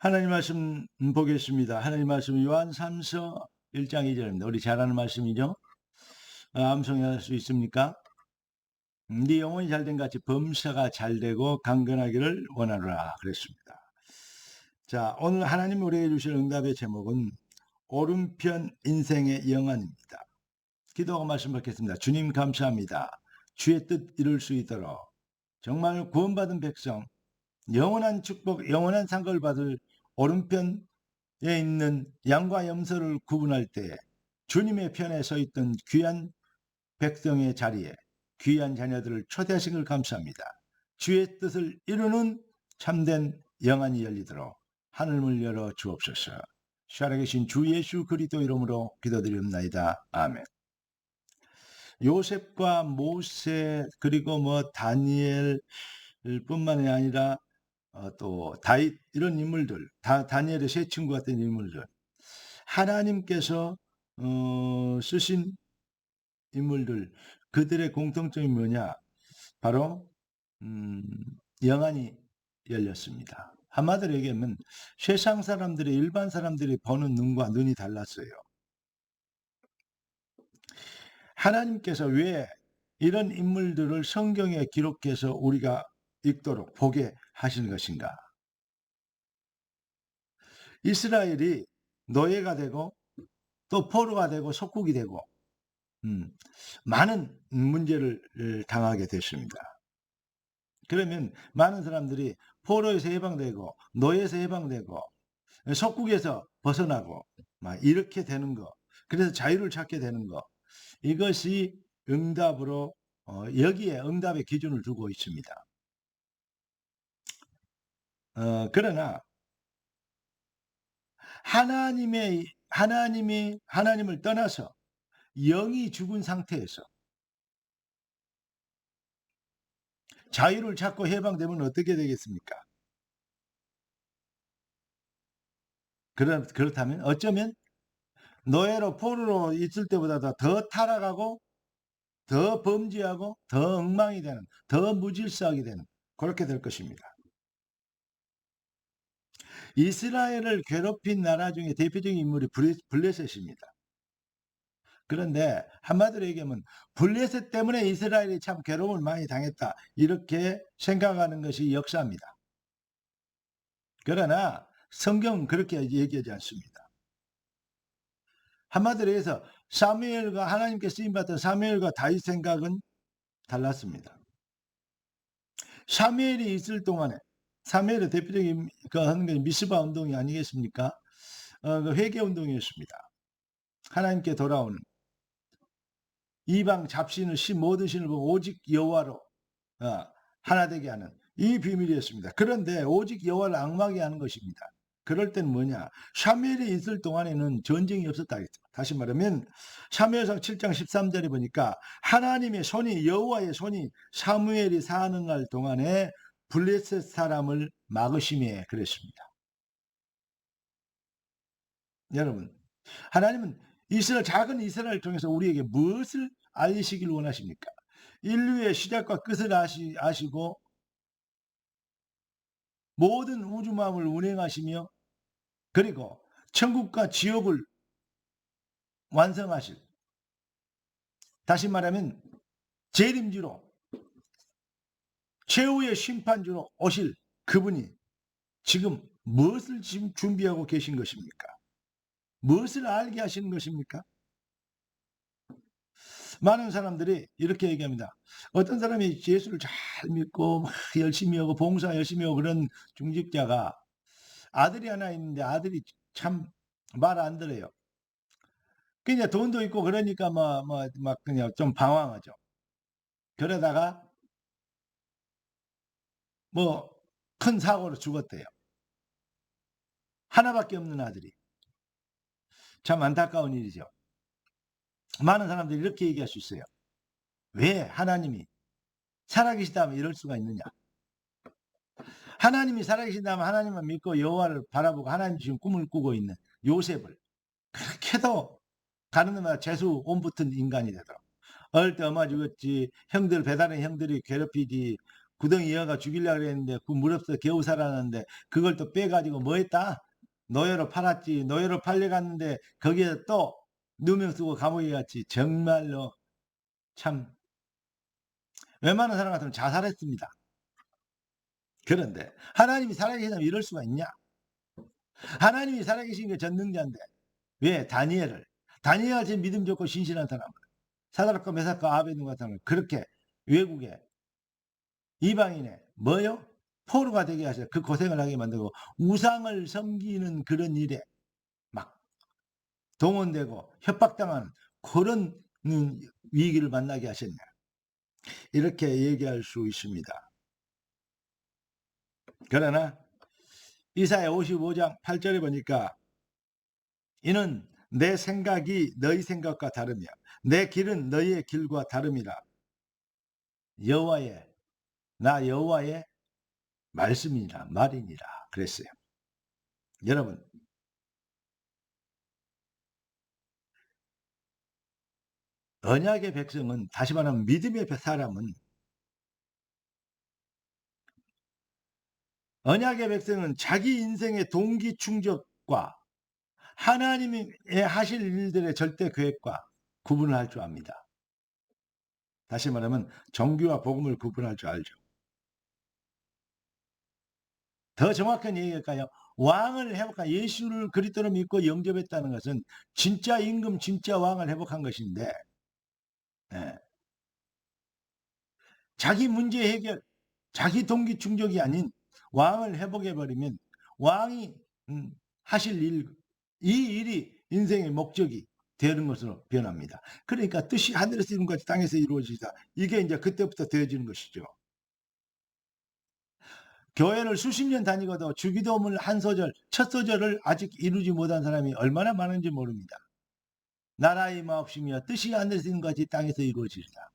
하나님 말씀 보겠습니다. 하나님 말씀 요한 3서 1장 2절입니다. 우리 잘 아는 말씀이죠. 암송할 수 있습니까? 네 영혼이 잘된 같이 범사가 잘되고 강건하기를 원하노라 그랬습니다. 자, 오늘 하나님 우리에게 주실 응답의 제목은 오른편 인생의 영안입니다. 기도하고 말씀 받겠습니다. 주님 감사합니다. 주의 뜻 이룰 수 있도록 정말 구원받은 백성, 영원한 축복, 영원한 상급을 받을 오른편에 있는 양과 염소를 구분할 때 주님의 편에 서 있던 귀한 백성의 자리에 귀한 자녀들을 초대하신 걸 감사합니다. 주의 뜻을 이루는 참된 영안이 열리도록 하늘문을 열어 주옵소서. 살아계신 주 예수 그리스도 이름으로 기도드리옵나이다. 아멘. 요셉과 모세 그리고 다니엘 뿐만이 아니라 또 다윗 이런 인물들, 다니엘의 세 친구 같은 인물들, 하나님께서 쓰신 인물들, 그들의 공통점이 뭐냐? 바로 영안이 열렸습니다. 한마디로 얘기하면 세상 사람들이, 일반 사람들이 보는 눈과 눈이 달랐어요. 하나님께서 왜 이런 인물들을 성경에 기록해서 우리가 읽도록 보게 하신 것인가? 이스라엘이 노예가 되고 또 포로가 되고 속국이 되고 많은 문제를 당하게 됐습니다. 그러면 많은 사람들이 포로에서 해방되고 노예에서 해방되고 속국에서 벗어나고 막 이렇게 되는 거, 그래서 자유를 찾게 되는 거, 이것이 응답으로 여기에 응답의 기준을 두고 있습니다. 그러나 하나님을 떠나서 영이 죽은 상태에서 자유를 찾고 해방되면 어떻게 되겠습니까? 그렇다면 어쩌면 노예로 포로로 있을 때보다 더 타락하고 더 범죄하고 더 엉망이 되는, 더 무질서하게 되는, 그렇게 될 것입니다. 이스라엘을 괴롭힌 나라 중에 대표적인 인물이 블레셋입니다. 그런데 한마디로 얘기하면 블레셋 때문에 이스라엘이 참 괴로움을 많이 당했다, 이렇게 생각하는 것이 역사입니다. 그러나 성경은 그렇게 얘기하지 않습니다. 한마디로 해서 사무엘과 하나님께 쓰임받던 사무엘과 다윗 생각은 달랐습니다. 사무엘이 있을 동안에, 사무엘의 대표적인 하는 게 미스바 운동이 아니겠습니까? 그 회개 운동이었습니다. 하나님께 돌아오는, 이방 잡신을 모든 신을 보고 오직 여호와로 하나 되게 하는 이 비밀이었습니다. 그런데 오직 여호와를 앙망하게 하는 것입니다. 그럴 때는 뭐냐? 사무엘이 있을 동안에는 전쟁이 없었다. 다시 말하면 사무엘상 7장 13절에 보니까 하나님의 손이, 여호와의 손이 사무엘이 사는 날 동안에 블레셋 사람을 막으심에 그랬습니다. 여러분, 하나님은 작은 이스라엘을 통해서 우리에게 무엇을 알리시길 원하십니까? 인류의 시작과 끝을 아시고 모든 우주 마음을 운행하시며, 그리고 천국과 지옥을 완성하실, 다시 말하면 재림주로, 최후의 심판주로 오실 그분이 지금 무엇을 지금 준비하고 계신 것입니까? 무엇을 알게 하시는 것입니까? 많은 사람들이 이렇게 얘기합니다. 어떤 사람이 예수를 잘 믿고 열심히 하고 봉사 열심히 하고 그런 중직자가 아들이 하나 있는데 아들이 참 말 안 들어요. 그냥 돈도 있고 그러니까 막 그냥 좀 방황하죠. 그러다가 큰 사고로 죽었대요. 하나밖에 없는 아들이. 참 안타까운 일이죠. 많은 사람들이 이렇게 얘기할 수 있어요. 왜 하나님이 살아계시다면 이럴 수가 있느냐? 하나님이 살아계신다면 하나님만 믿고 여호와를 바라보고 하나님 지금 꿈을 꾸고 있는 요셉을 그렇게도 가는 데마다 재수 온 붙은 인간이 되더라고. 어릴 때 엄마 죽었지, 형들 배다른 형들이 괴롭히지, 구덩이 이어가 죽이려고 그랬는데 그 무렵서 겨우 살아났는데 그걸 또 빼가지고 뭐 했다? 노예로 팔았지. 노예로 팔려갔는데 거기에 또 누명 쓰고 감옥에 갔지. 정말로 참 웬만한 사람 같으면 자살했습니다. 그런데 하나님이 살아계시다면 이럴 수가 있냐? 하나님이 살아계신 게 전능자인데 왜 다니엘같이 믿음 좋고 신실한 사람, 사드락과 메삭과 아베드고 같은 사람을 그렇게 외국에 이방인의 뭐요? 포로가 되게 하셔서 그 고생을 하게 만들고 우상을 섬기는 그런 일에 막 동원되고 협박당하는 그런 위기를 만나게 하셨냐. 이렇게 얘기할 수 있습니다. 그러나 이사야 55장 8절에 보니까 이는 내 생각이 너희 생각과 다르며 내 길은 너희의 길과 다름이라. 나 여호와의 말씀이니라 말이니라 그랬어요. 여러분, 언약의 백성은, 다시 말하면 믿음의 사람은, 언약의 백성은 자기 인생의 동기 충족과 하나님의 하실 일들의 절대 계획과 구분을 할 줄 압니다. 다시 말하면 정규와 복음을 구분할 줄 알죠. 더 정확한 얘기할까요? 왕을 회복한 예수를 그리스도로 믿고 영접했다는 것은 진짜 임금, 진짜 왕을 회복한 것인데, 예. 자기 문제 해결, 자기 동기 충족이 아닌 왕을 회복해버리면 왕이 하실 일, 이 일이 인생의 목적이 되는 것으로 변합니다. 그러니까 뜻이 하늘에서 이룬 것이 땅에서 이루어지다. 이게 이제 그때부터 되어지는 것이죠. 교회를 수십 년 다니고도 주기도문 한 소절, 첫 소절을 아직 이루지 못한 사람이 얼마나 많은지 모릅니다. 나라의 마옵시며 뜻이 하늘에서 이룬 것이 땅에서 이루어지리다.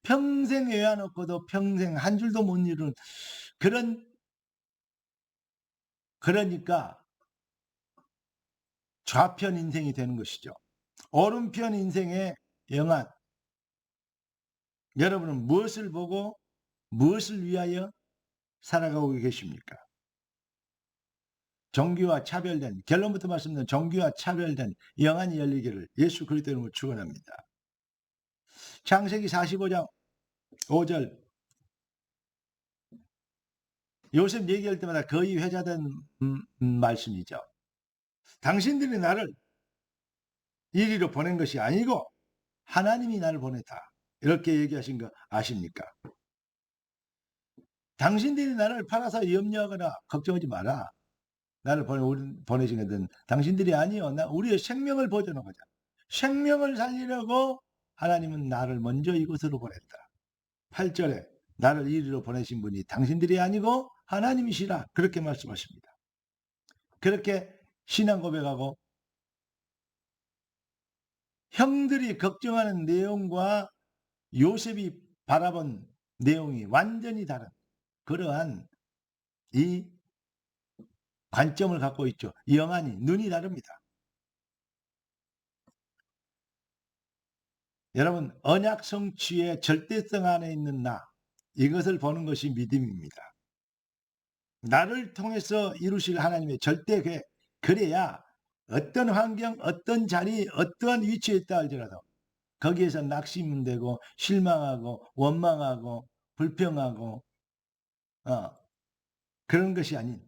평생 외워놓고도 평생 한 줄도 못 이룬 그러니까 좌편 인생이 되는 것이죠. 오른편 인생의 영안. 여러분은 무엇을 보고 무엇을 위하여 살아가고 계십니까? 종교와 차별된, 결론부터 말씀드린 종교와 차별된 영안이 열리기를 예수 그리스도 이름으로 축원합니다. 창세기 45장 5절, 요셉 얘기할 때마다 거의 회자된 말씀이죠. 당신들이 나를 이리로 보낸 것이 아니고 하나님이 나를 보냈다. 이렇게 얘기하신 거 아십니까? 당신들이 나를 팔아서 염려하거나 걱정하지 마라. 나를 보내신 것은 당신들이 아니요. 우리의 생명을 보존하고자. 생명을 살리려고 하나님은 나를 먼저 이곳으로 보냈다. 8절에 나를 이리로 보내신 분이 당신들이 아니고 하나님이시라. 그렇게 말씀하십니다. 그렇게 신앙 고백하고 형들이 걱정하는 내용과 요셉이 바라본 내용이 완전히 다른 그러한 이 관점을 갖고 있죠. 영안이, 눈이 다릅니다. 여러분, 언약 성취의 절대성 안에 있는 나, 이것을 보는 것이 믿음입니다. 나를 통해서 이루실 하나님의 절대 계획, 그래야 어떤 환경, 어떤 자리, 어떠한 위치에 있다 할지라도 거기에서 낙심되고 실망하고 원망하고 불평하고 그런 것이 아닌,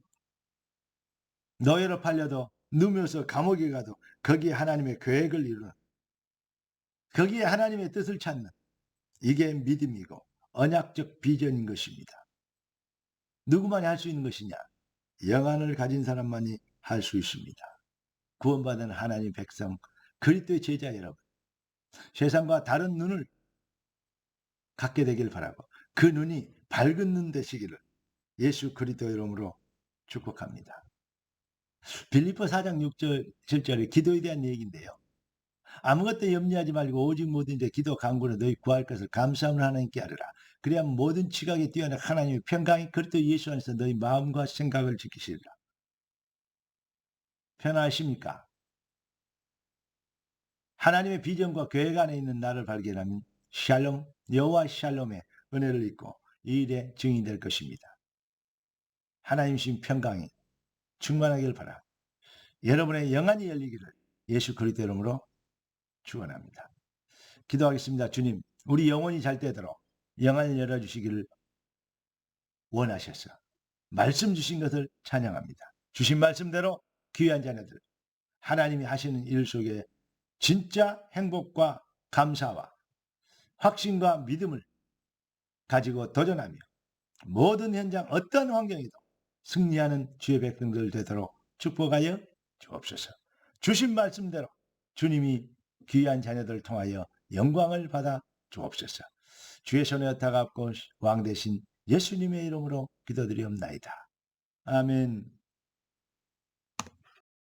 노예로 팔려도 누면서 감옥에 가도 거기에 하나님의 계획을 이루는, 거기에 하나님의 뜻을 찾는, 이게 믿음이고 언약적 비전인 것입니다. 누구만이 할 수 있는 것이냐? 영안을 가진 사람만이 할 수 있습니다. 구원받은 하나님 백성, 그리스도의 제자 여러분, 세상과 다른 눈을 갖게 되길 바라고 그 눈이 밝은 눈 되시기를 예수 그리스도 이름으로 축복합니다. 빌립보 4장 6절 7절의 기도에 대한 얘기인데요. 아무것도 염려하지 말고 오직 모든 데 기도 간구로 너희 구할 것을 감사함을 하나님께 하리라. 그래야 모든 지각에 뛰어난 하나님의 평강이 그리스도 예수 안에서 너희 마음과 생각을 지키시리라. 편안하십니까? 하나님의 비전과 계획 안에 있는 나를 발견하면 샬롬, 여호와 샬롬의 은혜를 입고 이 일의 증인이 될 것입니다. 하나님 신 평강이 충만하길 바라. 여러분의 영안이 열리기를 예수 그리스도 이름으로 축원합니다. 기도하겠습니다. 주님, 우리 영혼이 잘 되도록 영안을 열어주시기를 원하셔서 말씀 주신 것을 찬양합니다. 주신 말씀대로 귀한 자녀들, 하나님이 하시는 일 속에 진짜 행복과 감사와 확신과 믿음을 가지고 도전하며 모든 현장 어떤 환경이도 승리하는 주의 백성들 되도록 축복하여 주옵소서. 주신 말씀대로 주님이 귀한 자녀들을 통하여 영광을 받아 주옵소서. 주의 손에 다갑고 왕 되신 예수님의 이름으로 기도드리옵나이다. 아멘.